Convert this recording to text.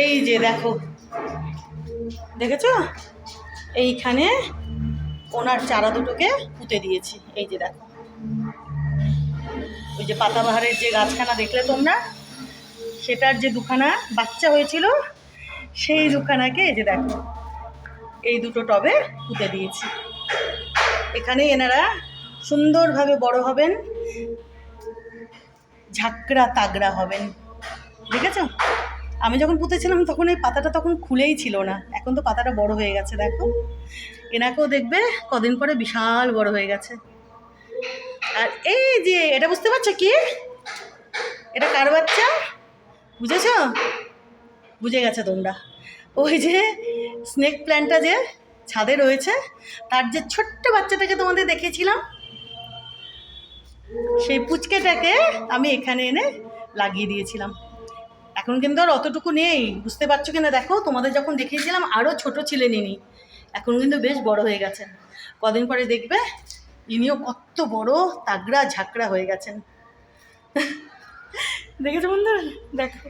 এই যে দেখো, দেখেছো এইখানে ওনার চারা দুটোকে পুঁতে দিয়েছি। এই যে দেখো, ওই যে পাতাবাহারের যে গাছখানা দেখলে তোমরা, সেটার যে দুখানা বাচ্চা হয়েছিল, সেই দুখানাকে এই যে দেখো এই দুটো টবে পুঁতে দিয়েছি। এখানে এনারা সুন্দরভাবে বড় হবেন, ঝাঁকড়া তাগড়া হবেন। দেখেছ, আমি যখন পুঁতেছিলাম তখন এই পাতাটা তখন খুলেই ছিল না, এখন তো পাতাটা বড় হয়ে গেছে। দেখো এনাকেও দেখবে কদিন পরে বিশাল বড় হয়ে গেছে। আর এই যে এটা বুঝতে পারছো কি, এটা কার বাচ্চা বুঝেছ? বুঝে গেছে তোমরা। ওই যে স্নেক প্ল্যান্টটা যে ছাদে রয়েছে, তার যে ছোট্ট বাচ্চাটাকে তোমাদের দেখিয়েছিলাম, সেই পুচকেটাকে আমি এখানে এনে লাগিয়ে দিয়েছিলাম। এখন কিন্তু আর অতটুকু নেই, বুঝতে পারছো কিনা দেখো, তোমাদের যখন দেখিয়েছিলাম আরও ছোট ছিলেন ইনি, এখন কিন্তু বেশ বড় হয়ে গেছেন। কদিন পরে দেখবে ইনিও কত বড় তাগড়া ঝাঁকড়া হয়ে গেছেন। দেখেছো বন্ধুরা, দেখো।